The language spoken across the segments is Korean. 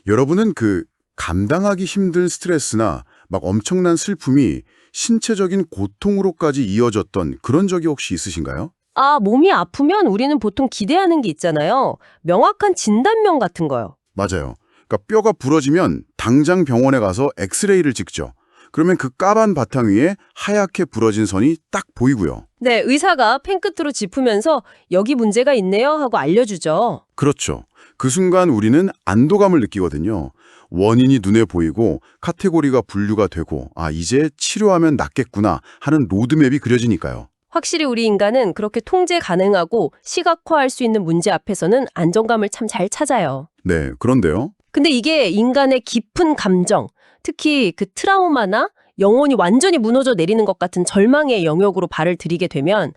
여러분은 그 감당하기 힘든 스트레스나 막 엄청난 슬픔이 신체적인 고통으로까지 이어졌던 그런 적이 혹시 있으신가요? 아, 몸이 아프면 우리는 보통 기대하는 게 있잖아요. 명확한 진단명 같은 거요. 맞아요. 그러니까 뼈가 부러지면 당장 병원에 가서 엑스레이를 찍죠. 그러면 그 까만 바탕 위에 하얗게 부러진 선이 딱 보이고요. 네, 의사가 펜끝으로 짚으면서 여기 문제가 있네요 하고 알려주죠. 그렇죠. 그 순간 우리는 안도감을 느끼거든요. 원인이 눈에 보이고 카테고리가 분류가 되고 이제 치료하면 낫겠구나 하는 로드맵이 그려지니까요. 확실히 우리 인간은 그렇게 통제 가능하고 시각화할 수 있는 문제 앞에서는 안정감을 참 잘 찾아요. 네, 그런데요. 근데 이게 인간의 깊은 감정, 특히 그 트라우마나 영혼이 완전히 무너져 내리는 것 같은 절망의 영역으로 발을 들이게 되면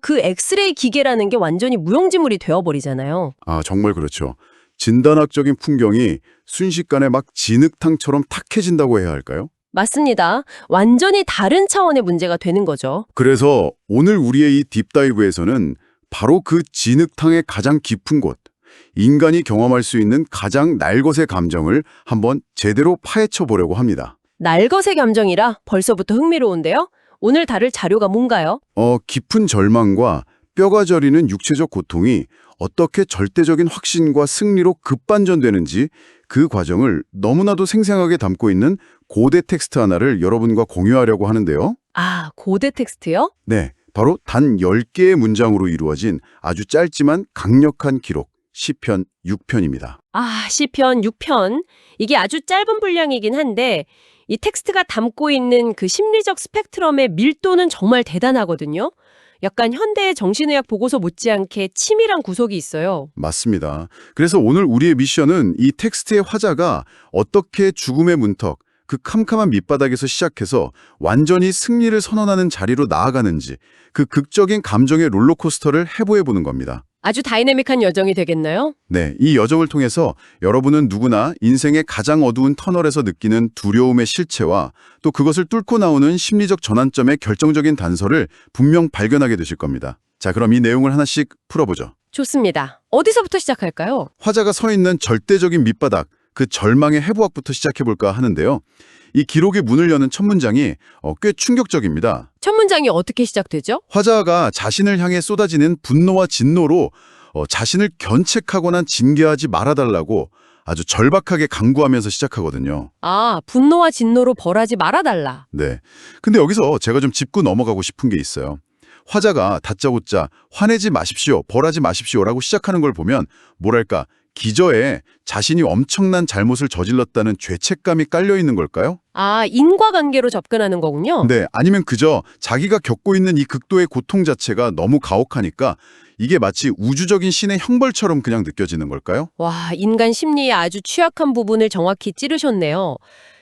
그 엑스레이 기계라는 게 완전히 무용지물이 되어버리잖아요. 정말 그렇죠. 진단학적인 풍경이 순식간에 막 진흙탕처럼 탁해진다고 해야 할까요? 맞습니다. 완전히 다른 차원의 문제가 되는 거죠. 그래서 오늘 우리의 이 딥다이브에서는 바로 그 진흙탕의 가장 깊은 곳, 인간이 경험할 수 있는 가장 날것의 감정을 한번 제대로 파헤쳐 보려고 합니다. 날것의 감정이라 벌써부터 흥미로운데요? 오늘 다룰 자료가 뭔가요? 깊은 절망과 뼈가 저리는 육체적 고통이 어떻게 절대적인 확신과 승리로 급반전되는지 그 과정을 너무나도 생생하게 담고 있는 고대 텍스트 하나를 여러분과 공유하려고 하는데요. 아, 고대 텍스트요? 네, 바로 단 10개의 문장으로 이루어진 아주 짧지만 강력한 기록, 시편 6편입니다. 아, 시편 6편. 이게 아주 짧은 분량이긴 한데 이 텍스트가 담고 있는 그 심리적 스펙트럼의 밀도는 정말 대단하거든요. 약간 현대의 정신의학 보고서 못지않게 치밀한 구석이 있어요. 맞습니다. 그래서 오늘 우리의 미션은 이 텍스트의 화자가 어떻게 죽음의 문턱, 그 캄캄한 밑바닥에서 시작해서 완전히 승리를 선언하는 자리로 나아가는지 그 극적인 감정의 롤러코스터를 해보해보는 겁니다. 아주 다이내믹한 여정이 되겠나요? 네, 이 여정을 통해서 여러분은 누구나 인생의 가장 어두운 터널에서 느끼는 두려움의 실체와 또 그것을 뚫고 나오는 심리적 전환점의 결정적인 단서를 분명 발견하게 되실 겁니다. 자, 그럼 이 내용을 하나씩 풀어보죠. 좋습니다. 어디서부터 시작할까요? 화자가 서 있는 절대적인 밑바닥, 그 절망의 해부학부터 시작해볼까 하는데요. 이 기록의 문을 여는 첫 문장이 꽤 충격적입니다. 첫 문장이 어떻게 시작되죠? 화자가 자신을 향해 쏟아지는 분노와 진노로 자신을 견책하거나 징계하지 말아달라고 아주 절박하게 강구하면서 시작하거든요. 아, 분노와 진노로 벌하지 말아달라. 네. 근데 여기서 제가 좀 짚고 넘어가고 싶은 게 있어요. 화자가 다짜고짜 화내지 마십시오, 벌하지 마십시오라고 시작하는 걸 보면 뭐랄까 기저에 자신이 엄청난 잘못을 저질렀다는 죄책감이 깔려 있는 걸까요? 아, 인과관계로 접근하는 거군요. 네, 아니면 그저 자기가 겪고 있는 이 극도의 고통 자체가 너무 가혹하니까 이게 마치 우주적인 신의 형벌처럼 그냥 느껴지는 걸까요? 와, 인간 심리의 아주 취약한 부분을 정확히 찌르셨네요.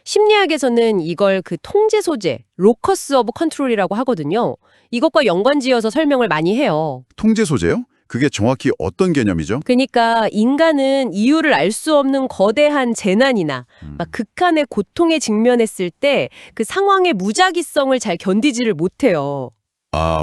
심리학에서는 이걸 그 통제 소재, 로커스 오브 컨트롤이라고 하거든요. 이것과 연관지어서 설명을 많이 해요. 통제 소재요? 그게 정확히 어떤 개념이죠? 그러니까 인간은 이유를 알 수 없는 거대한 재난이나 막 극한의 고통에 직면했을 때 그 상황의 무작위성을 잘 견디지를 못해요.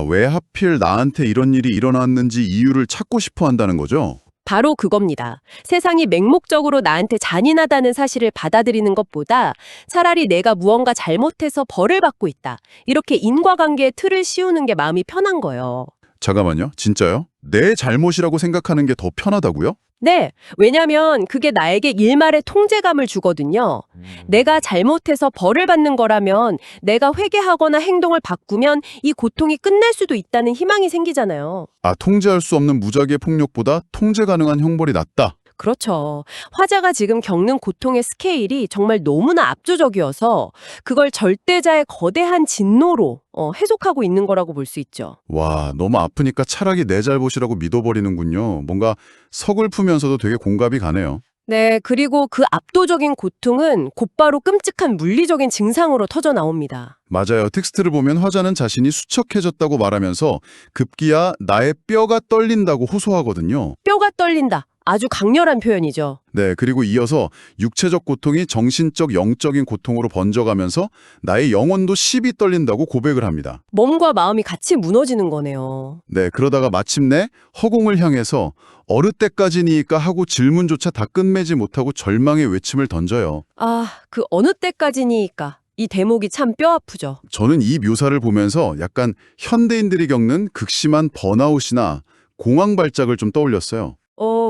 왜 하필 나한테 이런 일이 일어났는지 이유를 찾고 싶어 한다는 거죠? 바로 그겁니다. 세상이 맹목적으로 나한테 잔인하다는 사실을 받아들이는 것보다 차라리 내가 무언가 잘못해서 벌을 받고 있다. 이렇게 인과관계의 틀을 씌우는 게 마음이 편한 거예요. 잠깐만요. 진짜요? 내 잘못이라고 생각하는 게 더 편하다고요? 네, 왜냐면 그게 나에게 일말의 통제감을 주거든요. 내가 잘못해서 벌을 받는 거라면 내가 회개하거나 행동을 바꾸면 이 고통이 끝날 수도 있다는 희망이 생기잖아요. 통제할 수 없는 무작위의 폭력보다 통제 가능한 형벌이 낫다. 그렇죠. 화자가 지금 겪는 고통의 스케일이 정말 너무나 압도적이어서 그걸 절대자의 거대한 진노로 해석하고 있는 거라고 볼 수 있죠. 와, 너무 아프니까 차라리 내 잘못이라고 믿어버리는군요. 뭔가 서글프면서도 되게 공감이 가네요. 네, 그리고 그 압도적인 고통은 곧바로 끔찍한 물리적인 증상으로 터져 나옵니다. 맞아요. 텍스트를 보면 화자는 자신이 수척해졌다고 말하면서 급기야 나의 뼈가 떨린다고 호소하거든요. 뼈가 떨린다. 아주 강렬한 표현이죠. 네, 그리고 이어서 육체적 고통이 정신적, 영적인 고통으로 번져가면서 나의 영혼도 십이 떨린다고 고백을 합니다. 몸과 마음이 같이 무너지는 거네요. 네, 그러다가 마침내 허공을 향해서 어느 때까지니까 하고 질문조차 다 끝맺지 못하고 절망의 외침을 던져요. 아, 그 어느 때까지니까. 이 대목이 참 뼈 아프죠. 저는 이 묘사를 보면서 약간 현대인들이 겪는 극심한 번아웃이나 공황 발작을 좀 떠올렸어요.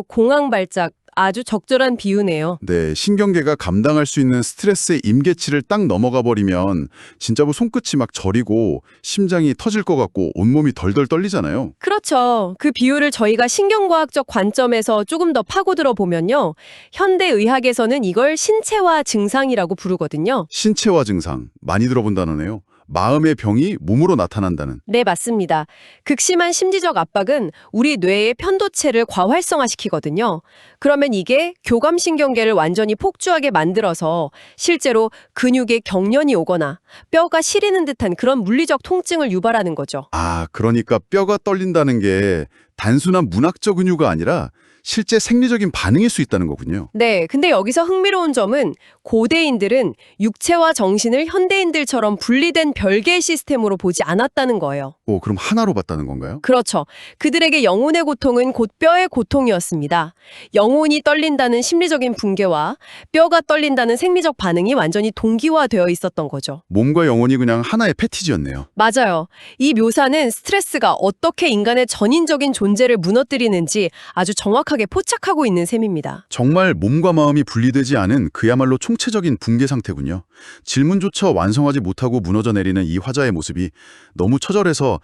공황 발작. 아주 적절한 비유네요. 네, 신경계가 감당할 수 있는 스트레스의 임계치를 딱 넘어가 버리면 진짜 뭐 손끝이 막 저리고 심장이 터질 것 같고 온몸이 덜덜 떨리잖아요. 그렇죠. 그 비유를 저희가 신경과학적 관점에서 조금 더 파고들어 보면요. 현대의학에서는 이걸 신체화 증상이라고 부르거든요. 신체화 증상, 많이 들어본 단어네요. 마음의 병이 몸으로 나타난다는. 네, 맞습니다. 극심한 심리적 압박은 우리 뇌의 편도체를 과활성화시키거든요. 그러면 이게 교감신경계를 완전히 폭주하게 만들어서 실제로 근육에 경련이 오거나 뼈가 시리는 듯한 그런 물리적 통증을 유발하는 거죠. 아, 그러니까 뼈가 떨린다는 게 단순한 문학적 은유가 아니라 실제 생리적인 반응일 수 있다는 거군요. 네, 근데 여기서 흥미로운 점은 고대인들은 육체와 정신을 현대인들처럼 분리된 별개의 시스템으로 보지 않았다는 거예요. 오, 그럼 하나로 봤다는 건가요? 그렇죠. 그들에게 영혼의 고통은 곧 뼈의 고통이었습니다. 영혼이 떨린다는 심리적인 붕괴와 뼈가 떨린다는 생리적 반응이 완전히 동기화되어 있었던 거죠. 몸과 영혼이 그냥 하나의 패티지였네요. 맞아요. 이 묘사는 스트레스가 어떻게 인간의 전인적인 존재를 무너뜨리는지 아주 정확하게 포착하고 있는 셈입니다. 정말 몸과 마음이 분리되지 않은 그야말로 총체적인 붕괴 상태군요. 질문조차 완성하지 못하고 무너져 내리는 이 화자의 모습이 너무 처절해서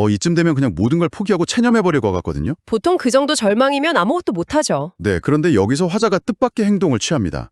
이쯤 되면 그냥 모든 걸 포기하고 체념해버릴 것 같거든요. 보통 그 정도 절망이면 아무것도 못하죠. 네, 그런데 여기서 화자가 뜻밖의 행동을 취합니다.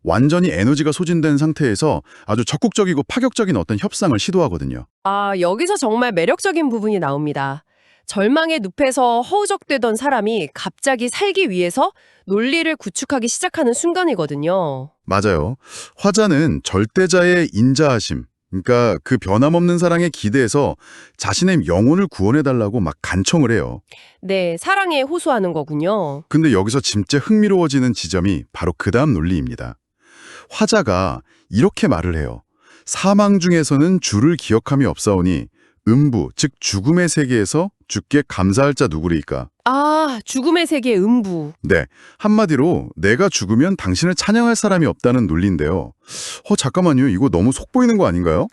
완전히 에너지가 소진된 상태에서 아주 적극적이고 파격적인 어떤 협상을 시도하거든요. 아, 여기서 정말 매력적인 부분이 나옵니다. 절망의 늪에서 허우적대던 사람이 갑자기 살기 위해서 논리를 구축하기 시작하는 순간이거든요. 맞아요. 화자는 절대자의 인자하심, 그러니까 그 변함없는 사랑에 기대해서 자신의 영혼을 구원해달라고 막 간청을 해요. 네, 사랑에 호소하는 거군요. 근데 여기서 진짜 흥미로워지는 지점이 바로 그 다음 논리입니다. 화자가 이렇게 말을 해요. 사망 중에서는 주를 기억함이 없사오니 음부, 즉 죽음의 세계에서 주께 감사할 자 누구리까? 아, 죽음의 세계 음부. 네, 한마디로 내가 죽으면 당신을 찬양할 사람이 없다는 논리인데요. 잠깐만요. 이거 너무 속보이는 거 아닌가요?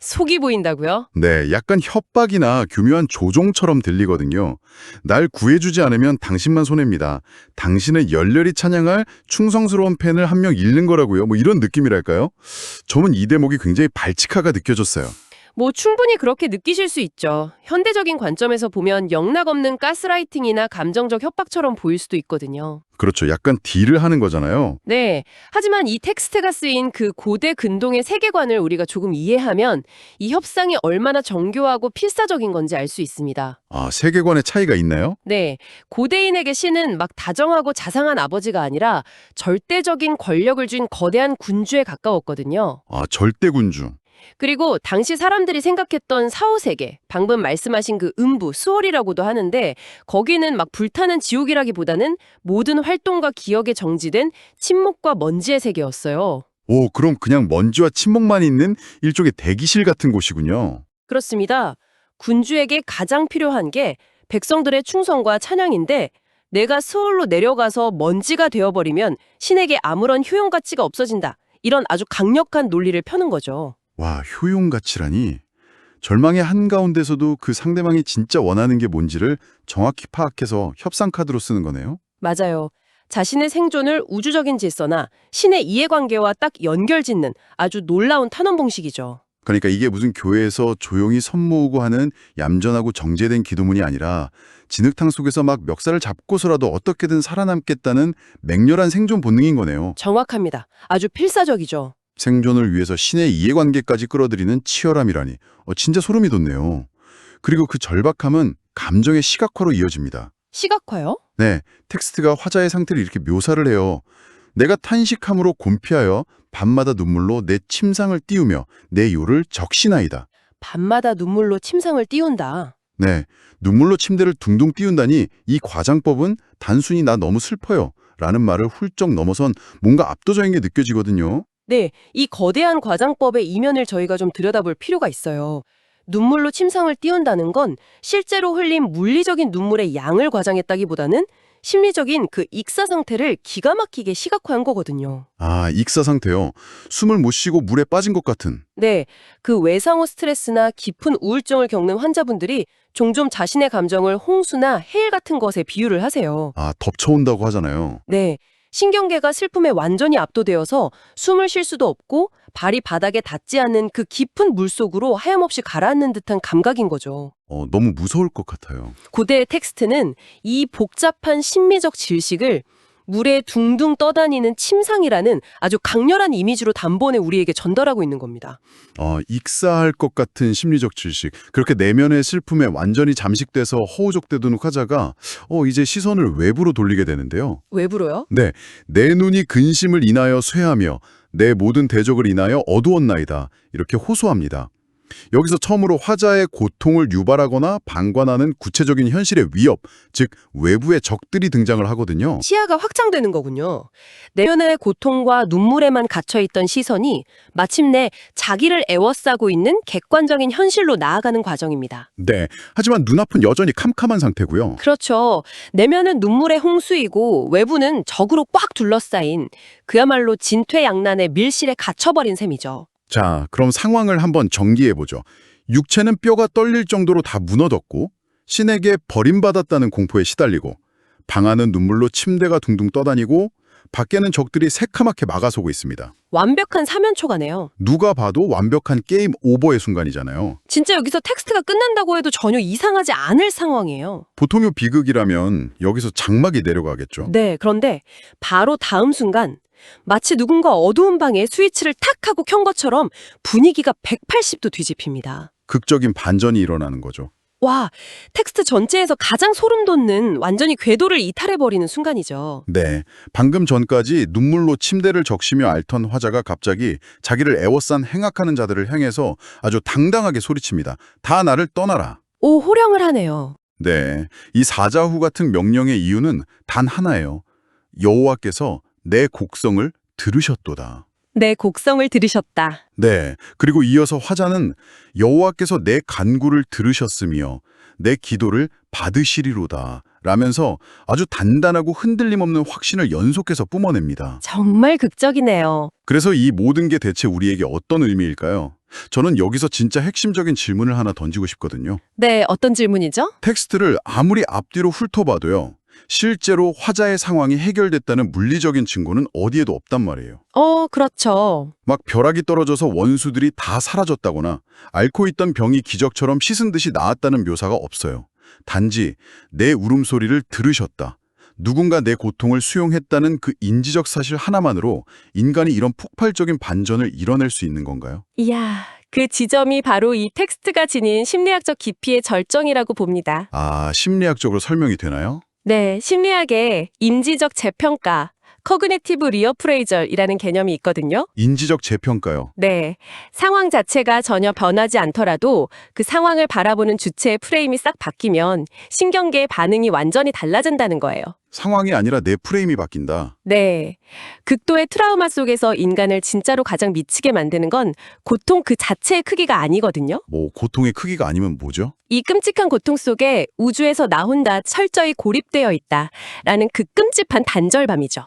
속이 보인다고요? 네, 약간 협박이나 교묘한 조종처럼 들리거든요. 날 구해주지 않으면 당신만 손해입니다. 당신을 열렬히 찬양할 충성스러운 팬을 한 명 잃는 거라고요. 뭐 이런 느낌이랄까요? 저는 이 대목이 굉장히 발칙하게 느껴졌어요. 뭐 충분히 그렇게 느끼실 수 있죠. 현대적인 관점에서 보면 영락없는 가스라이팅이나 감정적 협박처럼 보일 수도 있거든요. 그렇죠. 약간 딜을 하는 거잖아요. 네. 하지만 이 텍스트가 쓰인 그 고대 근동의 세계관을 우리가 조금 이해하면 이 협상이 얼마나 정교하고 필사적인 건지 알 수 있습니다. 아, 세계관의 차이가 있나요? 네. 고대인에게 신은 막 다정하고 자상한 아버지가 아니라 절대적인 권력을 쥔 거대한 군주에 가까웠거든요. 아, 절대군주. 그리고 당시 사람들이 생각했던 사후세계, 방금 말씀하신 그 음부, 수월이라고도 하는데 거기는 막 불타는 지옥이라기보다는 모든 활동과 기억에 정지된 침묵과 먼지의 세계였어요. 오, 그럼 그냥 먼지와 침묵만 있는 일종의 대기실 같은 곳이군요. 그렇습니다. 군주에게 가장 필요한 게 백성들의 충성과 찬양인데 내가 스월로 내려가서 먼지가 되어버리면 신에게 아무런 효용 가치가 없어진다. 이런 아주 강력한 논리를 펴는 거죠. 와, 효용가치라니. 절망의 한가운데서도 그 상대방이 진짜 원하는 게 뭔지를 정확히 파악해서 협상 카드로 쓰는 거네요. 맞아요. 자신의 생존을 우주적인 질서나 신의 이해관계와 딱 연결짓는 아주 놀라운 탄원 봉식이죠. 그러니까 이게 무슨 교회에서 조용히 선 모으고 하는 얌전하고 정제된 기도문이 아니라 진흙탕 속에서 막 멱살을 잡고서라도 어떻게든 살아남겠다는 맹렬한 생존 본능인 거네요. 정확합니다. 아주 필사적이죠. 생존을 위해서 신의 이해관계까지 끌어들이는 치열함이라니. 진짜 소름이 돋네요. 그리고 그 절박함은 감정의 시각화로 이어집니다. 시각화요? 네, 텍스트가 화자의 상태를 이렇게 묘사를 해요. 내가 탄식함으로 곤피하여 밤마다 눈물로 내 침상을 띄우며 내 요를 적시나이다. 밤마다 눈물로 침상을 띄운다. 네, 눈물로 침대를 둥둥 띄운다니 이 과장법은 단순히 나 너무 슬퍼요 라는 말을 훌쩍 넘어선 뭔가 압도적인 게 느껴지거든요. 네, 이 거대한 과장법의 이면을 저희가 좀 들여다볼 필요가 있어요. 눈물로 침상을 띄운다는 건 실제로 흘린 물리적인 눈물의 양을 과장했다기보다는 심리적인 그 익사 상태를 기가 막히게 시각화한 거거든요. 아, 익사 상태요. 숨을 못 쉬고 물에 빠진 것 같은. 네, 그 외상후 스트레스나 깊은 우울증을 겪는 환자분들이 종종 자신의 감정을 홍수나 해일 같은 것에 비유를 하세요. 아, 덮쳐온다고 하잖아요. 네, 신경계가 슬픔에 완전히 압도되어서 숨을 쉴 수도 없고 발이 바닥에 닿지 않는 그 깊은 물속으로 하염없이 가라앉는 듯한 감각인 거죠. 너무 무서울 것 같아요. 고대의 텍스트는 이 복잡한 심미적 질식을 물에 둥둥 떠다니는 침상이라는 아주 강렬한 이미지로 단번에 우리에게 전달하고 있는 겁니다. 익사할 것 같은 심리적 질식. 그렇게 내면의 슬픔에 완전히 잠식돼서 허우적대던 화자가 이제 시선을 외부로 돌리게 되는데요. 외부로요? 네, 내 눈이 근심을 인하여 쇠하며 내 모든 대적을 인하여 어두웠나이다. 이렇게 호소합니다. 여기서 처음으로 화자의 고통을 유발하거나 방관하는 구체적인 현실의 위협, 즉 외부의 적들이 등장을 하거든요. 시야가 확장되는 거군요. 내면의 고통과 눈물에만 갇혀있던 시선이 마침내 자기를 에워싸고 있는 객관적인 현실로 나아가는 과정입니다. 네, 하지만 눈앞은 여전히 캄캄한 상태고요. 그렇죠. 내면은 눈물의 홍수이고 외부는 적으로 꽉 둘러싸인 그야말로 진퇴양난의 밀실에 갇혀버린 셈이죠. 자, 그럼 상황을 한번 전기해보죠. 육체는 뼈가 떨릴 정도로 다 무너졌고 신에게 버림받았다는 공포에 시달리고 방 안은 눈물로 침대가 둥둥 떠다니고 밖에는 적들이 새카맣게 막아서고 있습니다. 완벽한 사면초가네요. 누가 봐도 완벽한 게임 오버의 순간이잖아요. 진짜 여기서 텍스트가 끝난다고 해도 전혀 이상하지 않을 상황이에요. 보통의 비극이라면 여기서 장막이 내려가겠죠. 네, 그런데 바로 다음 순간 마치 누군가 어두운 방에 스위치를 탁 하고 켠 것처럼 분위기가 180도 뒤집힙니다. 극적인 반전이 일어나는 거죠. 와, 텍스트 전체에서 가장 소름 돋는 완전히 궤도를 이탈해버리는 순간이죠. 네, 방금 전까지 눈물로 침대를 적시며 앓던 화자가 갑자기 자기를 애워싼 행악하는 자들을 향해서 아주 당당하게 소리칩니다. 다 나를 떠나라. 오, 호령을 하네요. 네, 이 사자후 같은 명령의 이유는 단 하나예요. 여호와께서 내 곡성을 들으셨도다. 내 곡성을 들으셨다. 네, 그리고 이어서 화자는 여호와께서 내 간구를 들으셨으며 내 기도를 받으시리로다 라면서 아주 단단하고 흔들림 없는 확신을 연속해서 뿜어냅니다. 정말 극적이네요. 그래서 이 모든 게 대체 우리에게 어떤 의미일까요? 저는 여기서 진짜 핵심적인 질문을 하나 던지고 싶거든요. 네, 어떤 질문이죠? 텍스트를 아무리 앞뒤로 훑어봐도요. 실제로 화자의 상황이 해결됐다는 물리적인 증거는 어디에도 없단 말이에요. 그렇죠. 막 벼락이 떨어져서 원수들이 다 사라졌다거나 앓고 있던 병이 기적처럼 씻은 듯이 나았다는 묘사가 없어요. 단지 내 울음소리를 들으셨다. 누군가 내 고통을 수용했다는 그 인지적 사실 하나만으로 인간이 이런 폭발적인 반전을 이뤄낼 수 있는 건가요? 이야, 그 지점이 바로 이 텍스트가 지닌 심리학적 깊이의 절정이라고 봅니다. 아, 심리학적으로 설명이 되나요? 네, 심리학에 인지적 재평가, 커그니티브 리어프레이절이라는 개념이 있거든요. 인지적 재평가요. 네, 상황 자체가 전혀 변하지 않더라도 그 상황을 바라보는 주체의 프레임이 싹 바뀌면 신경계의 반응이 완전히 달라진다는 거예요. 상황이 아니라 내 프레임이 바뀐다. 네, 극도의 트라우마 속에서 인간을 진짜로 가장 미치게 만드는 건 고통 그 자체의 크기가 아니거든요. 고통의 크기가 아니면 뭐죠? 이 끔찍한 고통 속에 우주에서 나 혼자 철저히 고립되어 있다라는 그 끔찍한 단절감이죠.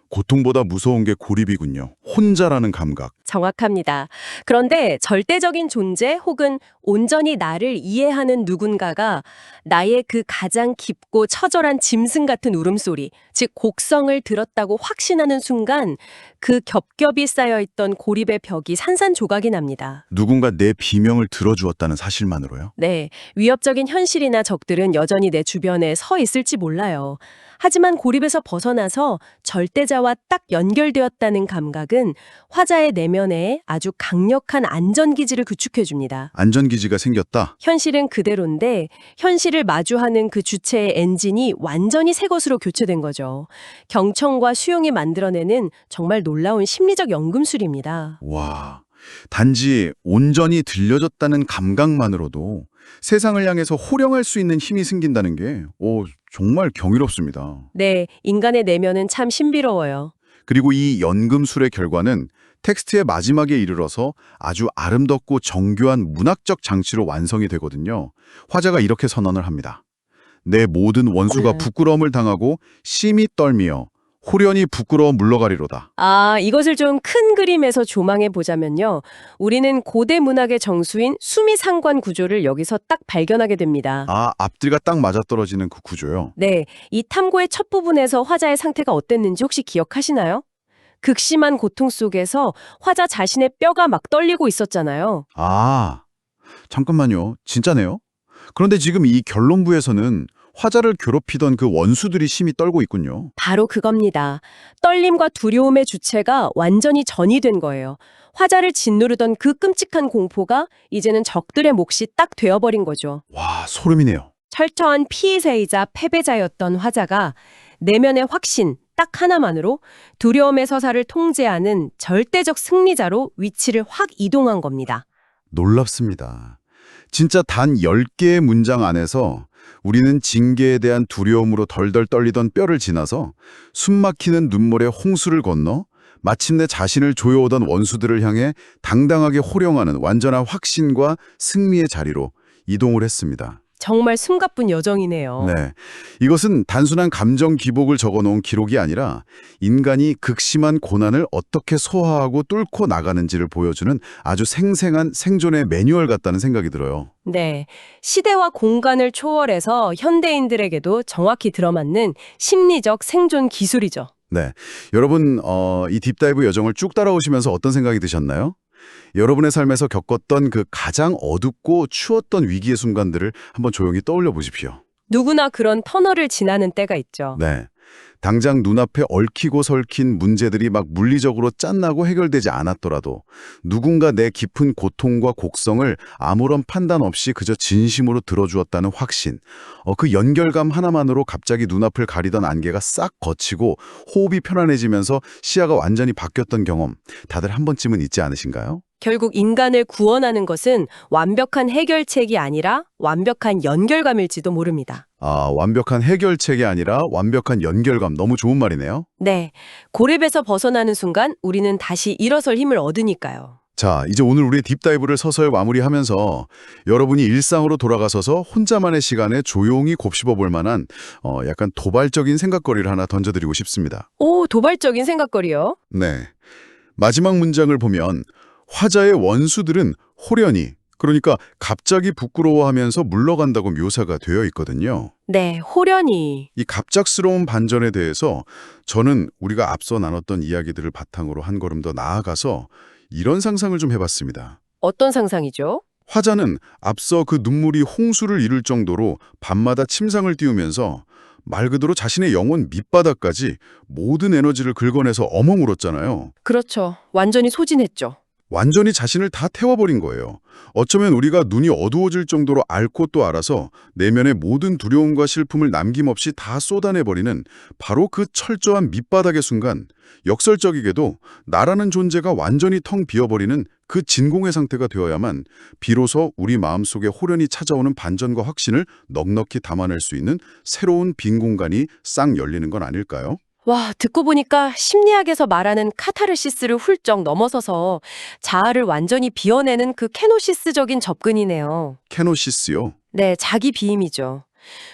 고통보다 무서운 게 고립이군요. 혼자라는 감각. 정확합니다. 그런데 절대적인 존재 혹은 온전히 나를 이해하는 누군가가 나의 그 가장 깊고 처절한 짐승 같은 울음소리, 즉 곡성을 들었다고 확신하는 순간 그 겹겹이 쌓여있던 고립의 벽이 산산조각이 납니다. 누군가 내 비명을 들어주었다는 사실만으로요? 네, 위협적인 현실이나 적들은 여전히 내 주변에 서 있을지 몰라요. 하지만 고립에서 벗어나서 절대자와 딱 연결되었다는 감각은 화자의 내면에 아주 강력한 안전기지를 구축해줍니다. 안전기지가 생겼다? 현실은 그대로인데 현실을 마주하는 그 주체의 엔진이 완전히 새 것으로 교체된 거죠. 경청과 수용이 만들어내는 정말 놀라운 심리적 연금술입니다. 와, 단지 온전히 들려졌다는 감각만으로도 세상을 향해서 호령할 수 있는 힘이 생긴다는 게 정말 경이롭습니다. 네, 인간의 내면은 참 신비로워요. 그리고 이 연금술의 결과는 텍스트의 마지막에 이르러서 아주 아름답고 정교한 문학적 장치로 완성이 되거든요. 화자가 이렇게 선언을 합니다. 내 모든 원수가 네. 부끄러움을 당하고 심히 떨미어 호련히 부끄러워 물러가리로다. 아, 이것을 좀 큰 그림에서 조망해 보자면요. 우리는 고대 문학의 정수인 수미상관 구조를 여기서 딱 발견하게 됩니다. 앞뒤가 딱 맞아떨어지는 그 구조요. 네, 이 탐구의 첫 부분에서 화자의 상태가 어땠는지 혹시 기억하시나요? 극심한 고통 속에서 화자 자신의 뼈가 막 떨리고 있었잖아요. 잠깐만요. 진짜네요? 그런데 지금 이 결론부에서는 화자를 괴롭히던 그 원수들이 심히 떨고 있군요. 바로 그겁니다. 떨림과 두려움의 주체가 완전히 전이된 거예요. 화자를 짓누르던 그 끔찍한 공포가 이제는 적들의 몫이 딱 되어버린 거죠. 와, 소름이네요. 철저한 피의자이자 패배자였던 화자가 내면의 확신 딱 하나만으로 두려움의 서사를 통제하는 절대적 승리자로 위치를 확 이동한 겁니다. 놀랍습니다. 진짜 단 10개의 문장 안에서 우리는 징계에 대한 두려움으로 덜덜 떨리던 뼈를 지나서 숨막히는 눈물의 홍수를 건너 마침내 자신을 조여오던 원수들을 향해 당당하게 호령하는 완전한 확신과 승리의 자리로 이동을 했습니다. 정말 숨가쁜 여정이네요. 네, 이것은 단순한 감정 기복을 적어놓은 기록이 아니라 인간이 극심한 고난을 어떻게 소화하고 뚫고 나가는지를 보여주는 아주 생생한 생존의 매뉴얼 같다는 생각이 들어요. 네, 시대와 공간을 초월해서 현대인들에게도 정확히 들어맞는 심리적 생존 기술이죠. 네, 여러분 이 딥다이브 여정을 쭉 따라오시면서 어떤 생각이 드셨나요? 여러분의 삶에서 겪었던 그 가장 어둡고 추웠던 위기의 순간들을 한번 조용히 떠올려 보십시오. 누구나 그런 터널을 지나는 때가 있죠. 네. 당장 눈앞에 얽히고 설킨 문제들이 막 물리적으로 짠나고 해결되지 않았더라도 누군가 내 깊은 고통과 곡성을 아무런 판단 없이 그저 진심으로 들어주었다는 확신, 그 연결감 하나만으로 갑자기 눈앞을 가리던 안개가 싹 걷히고 호흡이 편안해지면서 시야가 완전히 바뀌었던 경험, 다들 한 번쯤은 있지 않으신가요? 결국 인간을 구원하는 것은 완벽한 해결책이 아니라 완벽한 연결감일지도 모릅니다. 완벽한 해결책이 아니라 완벽한 연결감, 너무 좋은 말이네요. 네, 고렙에서 벗어나는 순간 우리는 다시 일어설 힘을 얻으니까요. 자, 이제 오늘 우리의 딥다이브를 서서히 마무리하면서 여러분이 일상으로 돌아가서서 혼자만의 시간에 조용히 곱씹어 볼 만한 약간 도발적인 생각거리를 하나 던져드리고 싶습니다. 오, 도발적인 생각거리요? 네. 마지막 문장을 보면 화자의 원수들은 호련히, 그러니까 갑자기 부끄러워하면서 물러간다고 묘사가 되어 있거든요. 네, 호련히. 이 갑작스러운 반전에 대해서 저는 우리가 앞서 나눴던 이야기들을 바탕으로 한 걸음 더 나아가서 이런 상상을 좀 해봤습니다. 어떤 상상이죠? 화자는 앞서 그 눈물이 홍수를 이룰 정도로 밤마다 침상을 띄우면서 말 그대로 자신의 영혼 밑바닥까지 모든 에너지를 긁어내서 엉엉 울었잖아요. 그렇죠. 완전히 소진했죠. 완전히 자신을 다 태워버린 거예요. 어쩌면 우리가 눈이 어두워질 정도로 앓고 또 알아서 내면의 모든 두려움과 슬픔을 남김없이 다 쏟아내버리는 바로 그 철저한 밑바닥의 순간, 역설적이게도 나라는 존재가 완전히 텅 비어버리는 그 진공의 상태가 되어야만 비로소 우리 마음속에 호련히 찾아오는 반전과 확신을 넉넉히 담아낼 수 있는 새로운 빈 공간이 싹 열리는 건 아닐까요? 와, 듣고 보니까 심리학에서 말하는 카타르시스를 훌쩍 넘어서서 자아를 완전히 비워내는 그 케노시스적인 접근이네요. 케노시스요? 네, 자기 비임이죠.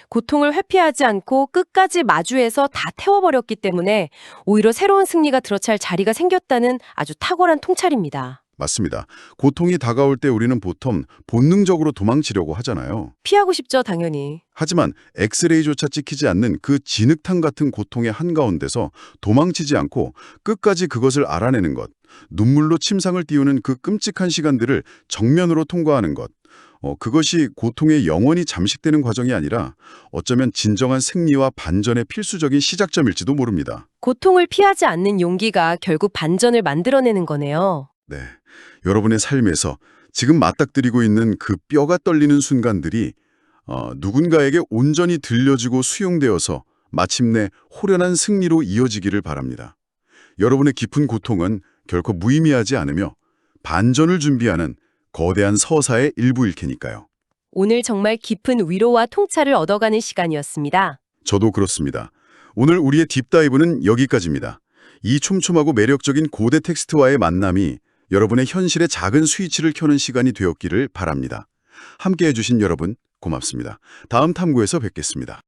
고통을 회피하지 않고 끝까지 마주해서 다 태워버렸기 때문에 오히려 새로운 승리가 들어찰 자리가 생겼다는 아주 탁월한 통찰입니다. 맞습니다. 고통이 다가올 때 우리는 보통 본능적으로 도망치려고 하잖아요. 피하고 싶죠, 당연히. 하지만 엑스레이조차 찍히지 않는 그 진흙탕 같은 고통의 한가운데서 도망치지 않고 끝까지 그것을 알아내는 것, 눈물로 침상을 띄우는 그 끔찍한 시간들을 정면으로 통과하는 것, 그것이 고통의 영원히 잠식되는 과정이 아니라 어쩌면 진정한 승리와 반전의 필수적인 시작점일지도 모릅니다. 고통을 피하지 않는 용기가 결국 반전을 만들어내는 거네요. 네, 여러분의 삶에서 지금 맞닥뜨리고 있는 그 뼈가 떨리는 순간들이 누군가에게 온전히 들려지고 수용되어서 마침내 호련한 승리로 이어지기를 바랍니다. 여러분의 깊은 고통은 결코 무의미하지 않으며 반전을 준비하는 거대한 서사의 일부일 테니까요. 오늘 정말 깊은 위로와 통찰을 얻어가는 시간이었습니다. 저도 그렇습니다. 오늘 우리의 딥다이브는 여기까지입니다. 이 촘촘하고 매력적인 고대 텍스트와의 만남이 여러분의 현실의 작은 스위치를 켜는 시간이 되었기를 바랍니다. 함께해 주신 여러분 고맙습니다. 다음 탐구에서 뵙겠습니다.